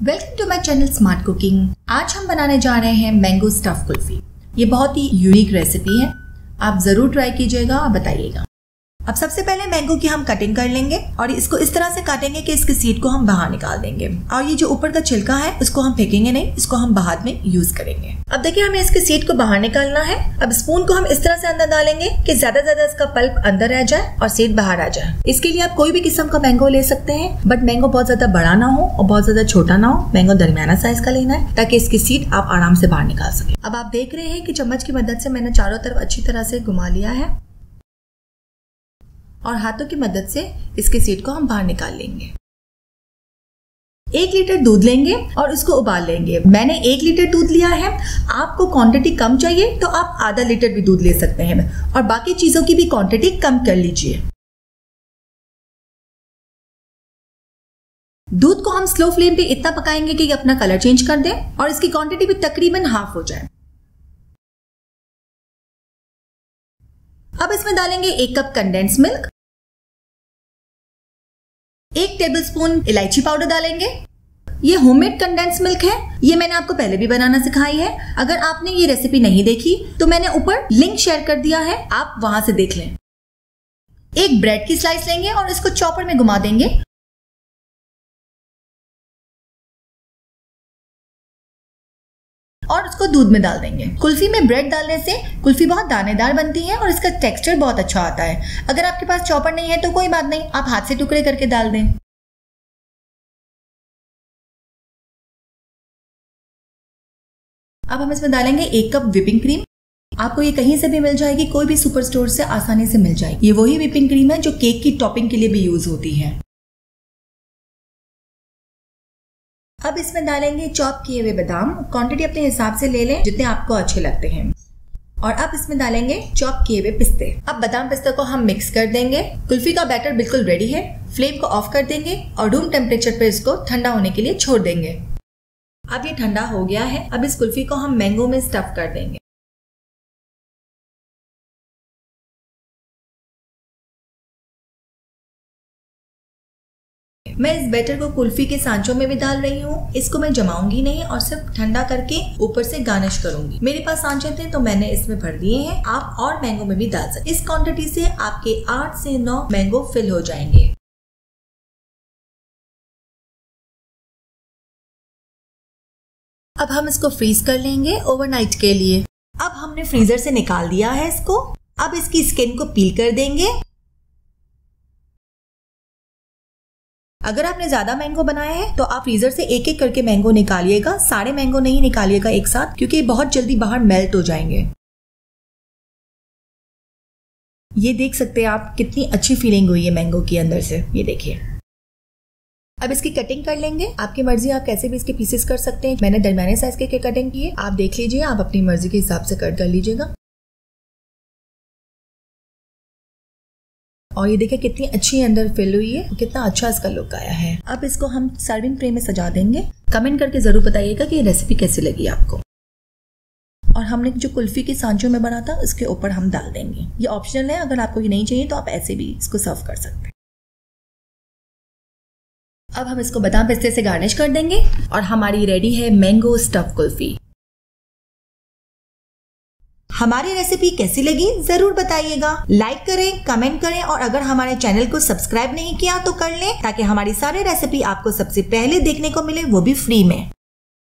Welcome to my channel smart cooking. आज हम बनाने जा रहे हैं मैंगो स्टफ कुल्फी। ये बहुत ही यूनिक रेसिपी है, आप जरूर ट्राई कीजिएगा और बताइएगा। अब सबसे पहले मैंगो की हम कटिंग कर लेंगे और इसको इस तरह से काटेंगे कि इसकी सीड को हम बाहर निकाल देंगे और ये जो ऊपर का छिलका है उसको हम फेंकेंगे नहीं, इसको हम बाद में यूज करेंगे। अब देखिए हमें इसकी सीड को बाहर निकालना है। अब स्पून को हम इस तरह से अंदर डालेंगे कि ज्यादा इसका पल्प अंदर रह जाए और सीड बाहर आ जाए। इसके लिए आप कोई भी किस्म का मैंगो ले सकते हैं, बट मैंगो बहुत ज्यादा बड़ा ना हो और बहुत ज्यादा छोटा ना हो। मैंगो दरमियाना साइज का लेना है ताकि इसकी सीड आप आराम से बाहर निकाल सके। अब आप देख रहे हैं कि चम्मच की मदद से मैंने चारों तरफ अच्छी तरह से घुमा लिया है और हाथों की मदद से इसके सीड को हम बाहर निकाल लेंगे। 1 लीटर दूध लेंगे और उसको उबाल लेंगे। मैंने 1 लीटर दूध लिया है, आपको क्वांटिटी कम चाहिए तो आप आधा लीटर भी दूध ले सकते हैं और बाकी चीजों की भी क्वांटिटी कम कर लीजिए। दूध को हम स्लो फ्लेम पे इतना पकाएंगे कि ये अपना कलर चेंज कर दे और इसकी क्वांटिटी भी तकरीबन हाफ हो जाए। अब इसमें डालेंगे 1 कप कंडेंस मिल्क, 1 टेबलस्पून इलायची पाउडर डालेंगे। ये होममेड कंडेंस मिल्क है, ये मैंने आपको पहले भी बनाना सिखाई है। अगर आपने ये रेसिपी नहीं देखी तो मैंने ऊपर लिंक शेयर कर दिया है, आप वहां से देख लें। 1 ब्रेड की स्लाइस लेंगे और इसको चॉपर में घुमा देंगे और उसको दूध में डाल देंगे। कुल्फी में ब्रेड डालने से कुल्फी बहुत दानेदार बनती है और इसका टेक्सचर बहुत अच्छा आता है। अगर आपके पास चॉपर नहीं है तो कोई बात नहीं, आप हाथ से टुकड़े करके डाल दें। अब हम इसमें डालेंगे 1 कप व्हिपिंग क्रीम। आपको ये कहीं से भी मिल जाएगी, कोई भी सुपर स्टोर से आसानी से मिल जाएगी। ये वही व्हिपिंग क्रीम है जो केक की टॉपिंग के लिए भी यूज होती है। अब इसमें डालेंगे चॉप किए हुए बादाम। क्वांटिटी अपने हिसाब से ले लें जितने आपको अच्छे लगते हैं। और अब इसमें डालेंगे चॉप किए हुए पिस्ते। अब बादाम पिस्ते को हम मिक्स कर देंगे। कुल्फी का बैटर बिल्कुल रेडी है। फ्लेम को ऑफ कर देंगे और रूम टेम्परेचर पर इसको ठंडा होने के लिए छोड़ देंगे। अब ये ठंडा हो गया है। अब इस कुल्फी को हम मैंगो में स्टफ कर देंगे। मैं इस बैटर को कुल्फी के सांचों में भी डाल रही हूँ। इसको मैं जमाऊंगी नहीं और सिर्फ ठंडा करके ऊपर से गार्निश करूंगी। मेरे पास सांचे थे तो मैंने इसमें भर दिए हैं। आप और मैंगो में भी डाल सकते। इस क्वांटिटी से आपके 8 से 9 मैंगो फिल हो जाएंगे। अब हम इसको फ्रीज कर लेंगे ओवरनाइट के लिए। अब हमने फ्रीजर से निकाल दिया है इसको। अब इसकी स्किन को पील कर देंगे। अगर आपने ज्यादा मैंगो बनाए हैं तो आप फ्रीजर से एक एक करके मैंगो निकालिएगा, सारे मैंगो नहीं निकालिएगा एक साथ, क्योंकि बहुत जल्दी बाहर मेल्ट हो जाएंगे। ये देख सकते हैं आप कितनी अच्छी फीलिंग हुई है मैंगो की अंदर से, ये देखिए। अब इसकी कटिंग कर लेंगे। आपकी मर्जी, आप कैसे भी इसके पीसेस कर सकते हैं। मैंने दरमियाने साइज के कटिंग की है, आप देख लीजिए, आप अपनी मर्जी के हिसाब से कट कर लीजिएगा। और ये देखिए कितनी अच्छी अंदर फिल हुई है, कितना अच्छा इसका लुक आया है। अब इसको हम सर्विंग ट्रे में सजा देंगे। कमेंट करके जरूर बताइएगा कि ये रेसिपी कैसी लगी आपको। और हमने जो कुल्फी की सांचों में बना था उसके ऊपर हम डाल देंगे। ये ऑप्शनल है, अगर आपको ये नहीं चाहिए तो आप ऐसे भी इसको सर्व कर सकते हैं। अब हम इसको बादाम पिस्ते से गार्निश कर देंगे और हमारी रेडी है मैंगो स्टफ कुल्फी। हमारी रेसिपी कैसी लगी जरूर बताइएगा। लाइक करें, कमेंट करें और अगर हमारे चैनल को सब्सक्राइब नहीं किया तो कर लें ताकि हमारी सारी रेसिपी आपको सबसे पहले देखने को मिले, वो भी फ्री में।